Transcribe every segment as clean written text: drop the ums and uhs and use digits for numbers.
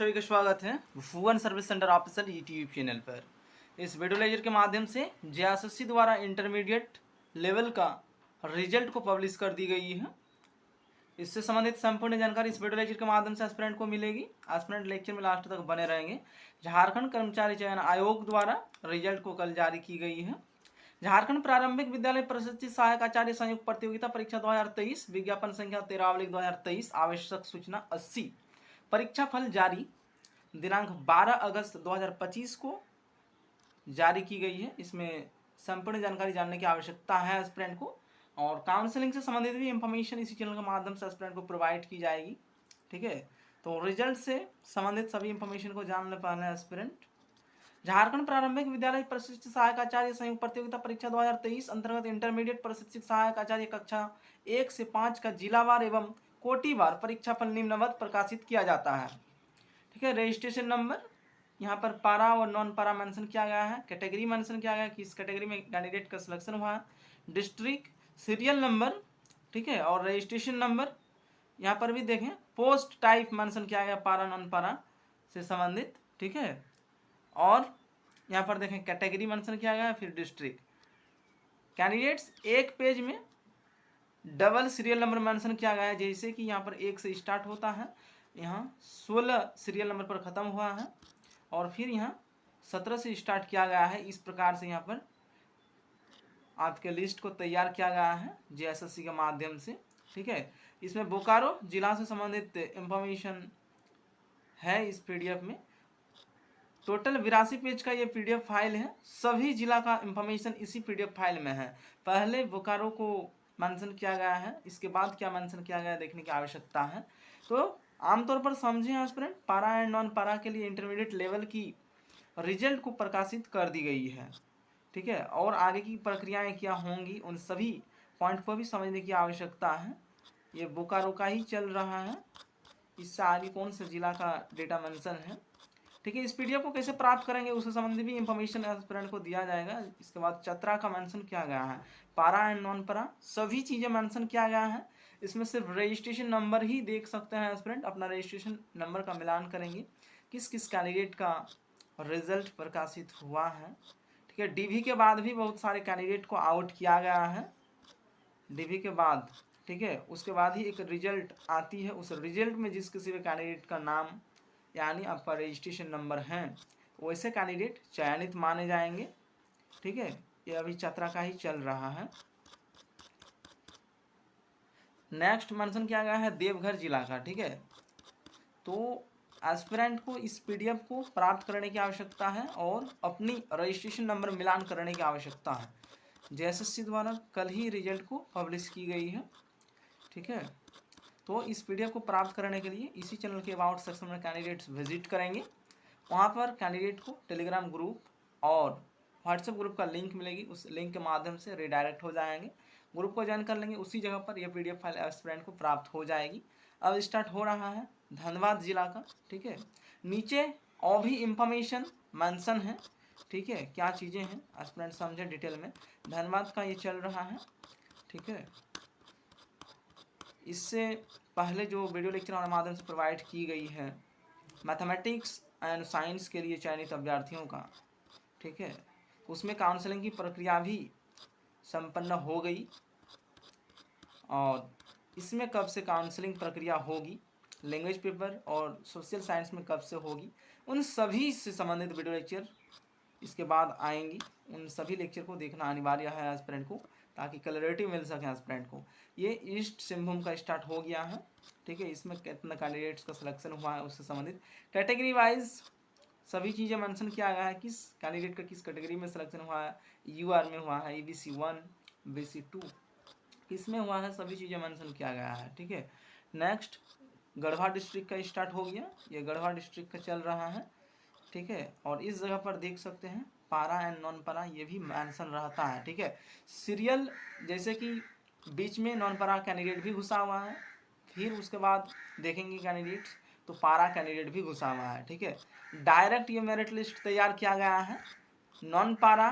सभी का स्वागत है Bhuvan service centre official YouTube channel पर। इस वीडियो लेक्चर के माध्यम से जेएसएससी द्वारा इंटरमीडिएट लेवल का रिजल्ट को पब्लिश कर दी गई है। इससे संबंधित संपूर्ण जानकारी इस वीडियो लेक्चर के माध्यम से एस्पिरेंट को मिलेगी। एस्पिरेंट लेक्चर में लास्ट तक बने रहेंगे। झारखंड कर्मचारी चयन आयोग द्वारा रिजल्ट को कल जारी की गई है। झारखंड प्रारंभिक विद्यालय प्रशिक्षित सहायक आचार्य संयुक्त प्रतियोगिता परीक्षा 2023 विज्ञापन संख्या 13/2023 आवश्यक सूचना 80 परीक्षा फल जारी दिनांक 12 अगस्त 2025 को जारी की गई है। इसमें संपूर्ण जानकारी जानने की आवश्यकता है एस्पिरेंट को, और काउंसलिंग से संबंधित भी इंफॉर्मेशन इसी चैनल के माध्यम से एस्पिरेंट को प्रोवाइड की जाएगी। ठीक है, तो रिजल्ट से संबंधित सभी इंफॉर्मेशन को जानने पाना एस्पिरेंट। झारखंड प्रारंभिक विद्यालय प्रशिक्षित सहायक आचार्य संयुक्त प्रतियोगिता परीक्षा 2023 अंतर्गत इंटरमीडिएट प्रशिक्षित सहायक आचार्य कक्षा 1 से 5 का जिलावार एवं कोटिवार परीक्षा फल निम्नवत प्रकाशित किया जाता है। ठीक है, रजिस्ट्रेशन नंबर यहाँ पर पारा और नॉन पारा मेंशन किया गया है। कैटेगरी मेंशन किया गया है कि इस कैटेगरी में कैंडिडेट का सिलेक्शन हुआ है। डिस्ट्रिक्ट, सीरियल नंबर, ठीक है, और रजिस्ट्रेशन नंबर यहाँ पर भी देखें। पोस्ट टाइप मेंशन किया गया पारा नॉन पारा से संबंधित। ठीक है, और यहाँ पर देखें कैटेगरी मेंशन किया गया है, फिर डिस्ट्रिक्ट। कैंडिडेट्स एक पेज में डबल सीरियल नंबर मेंशन किया गया है, जैसे कि यहाँ पर 1 से स्टार्ट होता है, यहाँ 16 सीरियल नंबर पर ख़त्म हुआ है, और फिर यहाँ 17 से स्टार्ट किया गया है। इस प्रकार से यहाँ पर आपके लिस्ट को तैयार किया गया है जेएसएससी के माध्यम से। ठीक है, इसमें बोकारो जिला से संबंधित इंफॉर्मेशन है इस पीडीएफ में। टोटल 82 पेज का ये पीडीएफ फाइल है। सभी जिला का इंफॉर्मेशन इसी पीडीएफ फाइल में है। पहले बोकारो को मेंशन किया गया है, इसके बाद क्या मेंशन किया गया है देखने की आवश्यकता है। तो आमतौर पर समझें एस्पिरेंट, पारा एंड नॉन पारा के लिए इंटरमीडिएट लेवल की रिजल्ट को प्रकाशित कर दी गई है। ठीक है, और आगे की प्रक्रियाएं क्या होंगी उन सभी पॉइंट को भी समझने की आवश्यकता है। ये बोकारो का ही चल रहा है, इससे आगे कौन से जिला का डेटा मेंशन है। ठीक है, इस पीडीएफ को कैसे प्राप्त करेंगे उससे संबंधित भी इंफॉर्मेशन एस्पिरेंट को दिया जाएगा। इसके बाद चतरा का मेंशन किया गया है, पारा एंड नॉन पारा सभी चीज़ें मेंशन किया गया है। इसमें सिर्फ रजिस्ट्रेशन नंबर ही देख सकते हैं एस्पिरेंट। अपना रजिस्ट्रेशन नंबर का मिलान करेंगे किस किस कैंडिडेट का रिजल्ट प्रकाशित हुआ है। ठीक है, डीवी के बाद भी बहुत सारे कैंडिडेट को आउट किया गया है डीवी के बाद। ठीक है, उसके बाद ही एक रिजल्ट आती है। उस रिजल्ट में जिस किसी भी कैंडिडेट का नाम यानी आपका रजिस्ट्रेशन नंबर है, वैसे कैंडिडेट चयनित माने जाएंगे। ठीक है, ये अभी चतरा का ही चल रहा है। नेक्स्ट मेंशन किया गया है देवघर जिला का। ठीक है, तो एस्पिरेंट को इस पीडीएफ को प्राप्त करने की आवश्यकता है और अपनी रजिस्ट्रेशन नंबर मिलान करने की आवश्यकता है। जेएसएससी द्वारा कल ही रिजल्ट को पब्लिश की गई है। ठीक है, तो इस पीडीएफ को प्राप्त करने के लिए इसी चैनल के अबाउट सेक्शन में कैंडिडेट्स विजिट करेंगे। वहाँ पर कैंडिडेट को टेलीग्राम ग्रुप और व्हाट्सएप ग्रुप का लिंक मिलेगी। उस लिंक के माध्यम से रिडायरेक्ट हो जाएंगे, ग्रुप को ज्वाइन कर लेंगे। उसी जगह पर यह पीडीएफ फाइल एस्पिरेंट को प्राप्त हो जाएगी। अब स्टार्ट हो रहा है धनबाद जिला का। ठीक है, नीचे और भी इंफॉर्मेशन मेंशन है। ठीक है, क्या चीज़ें हैं एस्पिरेंट समझे डिटेल में। धनबाद का ये चल रहा है। ठीक है, इससे पहले जो वीडियो लेक्चर हमारे माध्यम से प्रोवाइड की गई है मैथमेटिक्स एंड साइंस के लिए चयनित अभ्यर्थियों का, ठीक है, उसमें काउंसलिंग की प्रक्रिया भी संपन्न हो गई। और इसमें कब से काउंसलिंग प्रक्रिया होगी, लैंग्वेज पेपर और सोशल साइंस में कब से होगी, उन सभी से संबंधित वीडियो लेक्चर इसके बाद आएंगी। उन सभी लेक्चर को देखना अनिवार्य है एस्पिरेंट को, ताकि क्लैरिटी मिल सके एस्पिरेंट को। ये ईस्ट सिंहभूम का स्टार्ट हो गया है। ठीक है, इसमें कितना कैंडिडेट्स का सिलेक्शन हुआ है उससे संबंधित कैटेगरी वाइज सभी चीज़ें मेंशन किया गया है। किस कैंडिडेट का किस कैटेगरी में सिलेक्शन हुआ है, यूआर में हुआ है, ईबीसी 1, बीसी 2 किसमें हुआ है, सभी चीज़ें मेंशन किया गया है। ठीक है, नेक्स्ट गढ़वा डिस्ट्रिक्ट का स्टार्ट हो गया। ये गढ़वा डिस्ट्रिक्ट का चल रहा है। ठीक है, और इस जगह पर देख सकते हैं पारा एंड नॉन पारा ये भी मेंशन रहता है। ठीक है, सीरियल जैसे कि बीच में नॉन पारा कैंडिडेट भी घुसा हुआ है, फिर उसके बाद देखेंगे कैंडिडेट्स तो पारा कैंडिडेट भी घुसा हुआ है। ठीक है, डायरेक्ट ये मेरिट लिस्ट तैयार किया गया है। नॉन पारा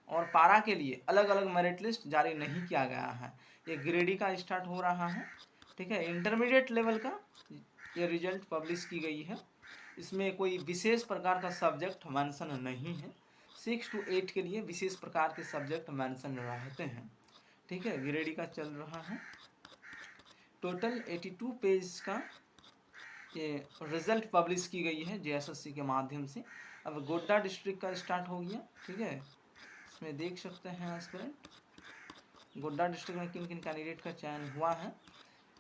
और पारा के लिए अलग अलग मेरिट लिस्ट जारी नहीं किया गया है। ये ग्रेडी का स्टार्ट हो रहा है। ठीक है, इंटरमीडिएट लेवल का ये रिजल्ट पब्लिश की गई है। इसमें कोई विशेष प्रकार का सब्जेक्ट मेंशन नहीं है। 6 to 8 के लिए विशेष प्रकार के सब्जेक्ट मेंशन रहते हैं। ठीक है, ग्रेडी का चल रहा है। टोटल 82 पेज का ये रिजल्ट पब्लिश की गई है जेएसएससी के माध्यम से। अब गोड्डा डिस्ट्रिक्ट का स्टार्ट हो गया। ठीक है, इसमें देख सकते हैं एस्पिरेंट गोड्डा डिस्ट्रिक्ट में किन किन कैंडिडेट का चयन हुआ है।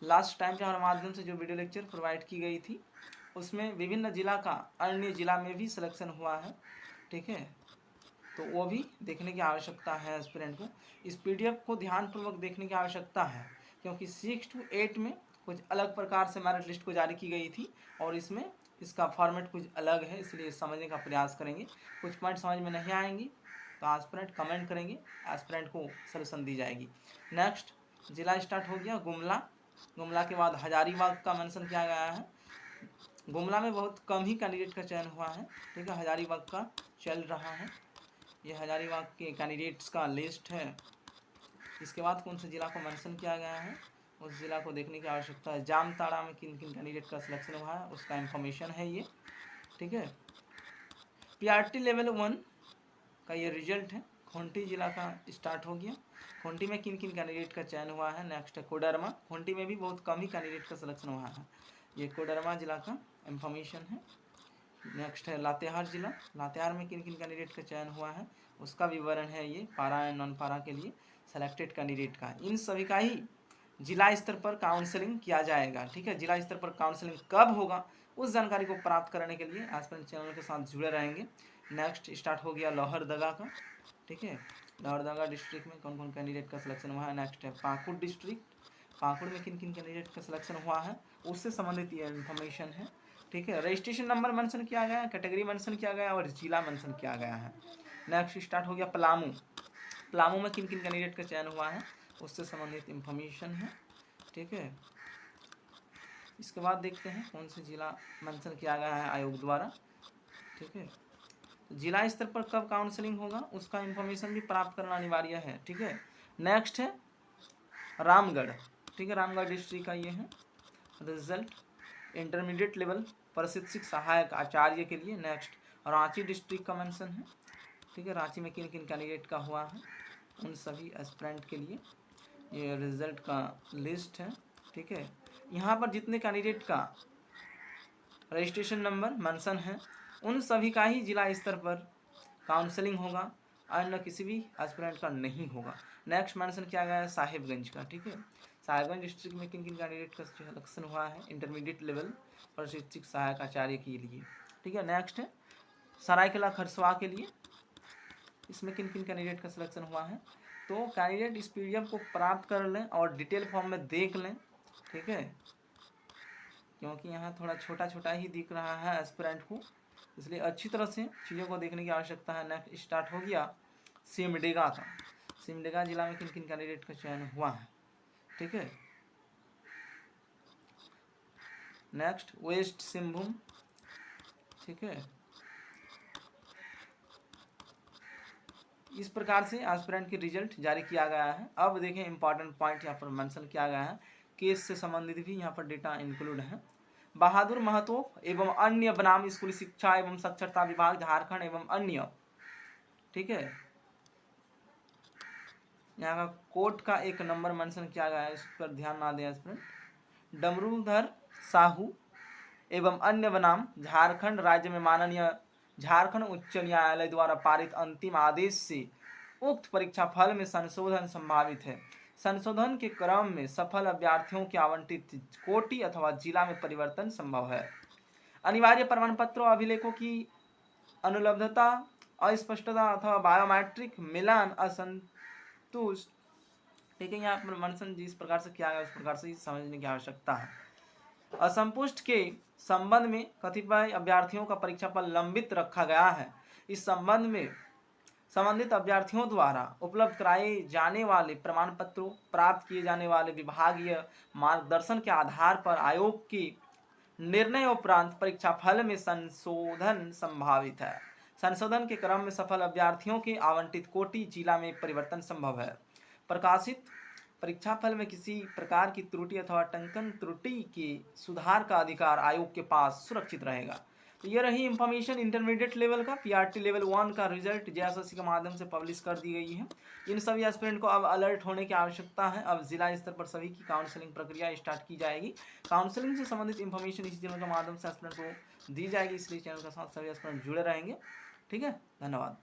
लास्ट टाइम के हमारे माध्यम से जो वीडियो लेक्चर प्रोवाइड की गई थी उसमें विभिन्न जिला का अन्य जिला में भी सिलेक्शन हुआ है। ठीक है, तो वो भी देखने की आवश्यकता है एस्पिरेंट को। इस पीडीएफ को ध्यानपूर्वक देखने की आवश्यकता है, क्योंकि 6 to 8 में कुछ अलग प्रकार से मेरिट लिस्ट को जारी की गई थी और इसमें इसका फॉर्मेट कुछ अलग है, इसलिए समझने का प्रयास करेंगे। कुछ पॉइंट समझ में नहीं आएंगी तो एस्पिरेंट कमेंट करेंगे, एस्पिरेंट को सॉल्यूशन दी जाएगी। नेक्स्ट जिला स्टार्ट हो गया गुमला। गुमला के बाद हजारीबाग का मेंशन किया गया है। गुमला में बहुत कम ही कैंडिडेट का चयन हुआ है। ठीक है, हजारीबाग का चल रहा है। ये हजारीबाग के कैंडिडेट्स का लिस्ट है। इसके बाद कौन से जिला को मेंशन किया गया है उस जिला को देखने की आवश्यकता है। जामताड़ा में किन किन कैंडिडेट का सिलेक्शन हुआ है उसका इंफॉर्मेशन है ये। ठीक है, पीआरटी लेवल 1 का ये रिजल्ट है। खूंटी जिला का स्टार्ट हो गया। खूंटी में किन किन कैंडिडेट का चयन हुआ है। नेक्स्ट है कोडरमा। खूंटी में भी बहुत कम ही कैंडिडेट का सिलेक्शन हुआ है। ये कोडरमा जिला का इंफॉर्मेशन है। नेक्स्ट है लातेहार जिला। लातेहार में किन किन कैंडिडेट का चयन हुआ है उसका विवरण है ये, पारा एंड नॉन पारा के लिए सेलेक्टेड कैंडिडेट का। इन सभी का ही जिला स्तर पर काउंसलिंग किया जाएगा। ठीक है, जिला स्तर पर काउंसलिंग कब होगा उस जानकारी को प्राप्त करने के लिए एस्पिरेंट चैनल के साथ जुड़े रहेंगे। नेक्स्ट स्टार्ट हो गया लोहरदगा का। ठीक है, लोहरदगा डिस्ट्रिक्ट में कौन कौन कैंडिडेट का सिलेक्शन हुआ है। नेक्स्ट है पाकुड़ डिस्ट्रिक्ट। पाकुड़ में किन किन कैंडिडेट का सिलेक्शन हुआ है उससे संबंधित ये इन्फॉर्मेशन है। ठीक है, रजिस्ट्रेशन नंबर मेंशन किया गया है, कैटेगरी मेंशन किया गया और जिला मेंशन किया गया है। नेक्स्ट स्टार्ट हो गया पलामू। पलामू में किन किन कैंडिडेट का चयन हुआ है उससे संबंधित इंफॉर्मेशन है। ठीक है, इसके बाद देखते हैं कौन से जिला मेंशन किया गया है आयोग द्वारा। ठीक है, जिला स्तर पर कब काउंसलिंग होगा उसका इंफॉर्मेशन भी प्राप्त करना अनिवार्य है। ठीक है, नेक्स्ट है रामगढ़। ठीक है, रामगढ़ डिस्ट्रिक्ट का ये है रिजल्ट इंटरमीडिएट लेवल प्रशिक्षक सहायक आचार्य के लिए। नेक्स्ट रांची डिस्ट्रिक्ट का मेंशन है। ठीक है, रांची में किन किन कैंडिडेट का हुआ है उन सभी एस्पिरेंट के लिए ये रिजल्ट का लिस्ट है। ठीक है, यहाँ पर जितने कैंडिडेट का रजिस्ट्रेशन नंबर मेंशन है उन सभी का ही जिला स्तर पर काउंसलिंग होगा, अन्य किसी भी एस्पिरेंट का नहीं होगा। नेक्स्ट मेंशन किया गया है साहिबगंज का। ठीक है, साहिबगंज डिस्ट्रिक्ट में किन किन कैंडिडेट का सिलेक्शन हुआ है इंटरमीडिएट लेवल प्रशिक्षक सहायक आचार्य के लिए। ठीक है, नेक्स्ट है सरायकेला खरसावां के लिए। इसमें किन किन कैंडिडेट का सिलेक्शन हुआ है तो कैंडिडेट इस पीडीएफ को प्राप्त कर लें और डिटेल फॉर्म में देख लें। ठीक है, क्योंकि यहाँ थोड़ा छोटा छोटा ही दिख रहा है एस्पिरेंट को, इसलिए अच्छी तरह से चीज़ों को देखने की आवश्यकता है। नेक्स्ट स्टार्ट हो गया सिमडेगा का। सिमडेगा जिला में किन किन कैंडिडेट का चयन हुआ है। ठीक है, नेक्स्ट वेस्ट सिंहभूम। ठीक है, इस प्रकार से एस्पिरेंट की रिजल्ट जारी किया गया है। अब देखें इंपॉर्टेंट पॉइंट यहाँ पर मेंशन किया गया है, केस से संबंधित भी यहाँ पर डेटा इंक्लूड है। बहादुर महतो एवं अन्य बनाम स्कूली शिक्षा एवं साक्षरता विभाग झारखंड एवं अन्य। ठीक है, यहाँ का कोर्ट का एक नंबर मेंशन किया गया है, इस पर ध्यान ना दें एस्पिरेंट। डमरूधर साहू एवं अन्य बनाम झारखंड राज्य में माननीय झारखंड उच्च न्यायालय द्वारा पारित अंतिम आदेश से उक्त परीक्षा फल में संशोधन संभावित है। संशोधन के क्रम में सफल अभ्यर्थियों के आवंटित कोटि अथवा जिला में परिवर्तन संभव है। अनिवार्य प्रमाण पत्रों अभिलेखों की अनुपलब्धता, अस्पष्टता अथवा बायोमेट्रिक मिलान असंतुष्ट। ठीक है, यहाँ पर मेंशन जिस प्रकार से किया गया उस प्रकार से ही समझने की आवश्यकता है। असंपुष्ट के संबंध में कतिपय अभ्यर्थियों का परीक्षा फल लंबित रखा गया है। इस संबंध में संबंधित अभ्यर्थियों द्वारा उपलब्ध कराए जाने वाले प्रमाण पत्रों, प्राप्त किए जाने वाले विभागीय मार्गदर्शन के आधार पर आयोग के निर्णय उपरांत परीक्षा फल में संशोधन संभावित है। संशोधन के क्रम में सफल अभ्यर्थियों के आवंटित कोटि जिला में परिवर्तन संभव है। प्रकाशित परीक्षा फल में किसी प्रकार की त्रुटि अथवा टंकन त्रुटि के सुधार का अधिकार आयोग के पास सुरक्षित रहेगा। तो ये रही इंफॉर्मेशन इंटरमीडिएट लेवल का। पीआरटी लेवल 1 का रिजल्ट जेएसएससी के माध्यम से पब्लिश कर दी गई है। इन सभी एस्पिरेंट को अब अलर्ट होने की आवश्यकता है। अब जिला स्तर पर सभी की काउंसलिंग प्रक्रिया स्टार्ट की जाएगी। काउंसलिंग से संबंधित इंफॉर्मेशन इसी चैनल के माध्यम से एस्पिरेंट को दी जाएगी, इसलिए चैनल के साथ सभी एस्पिरेंट जुड़े रहेंगे। ठीक है, धन्यवाद।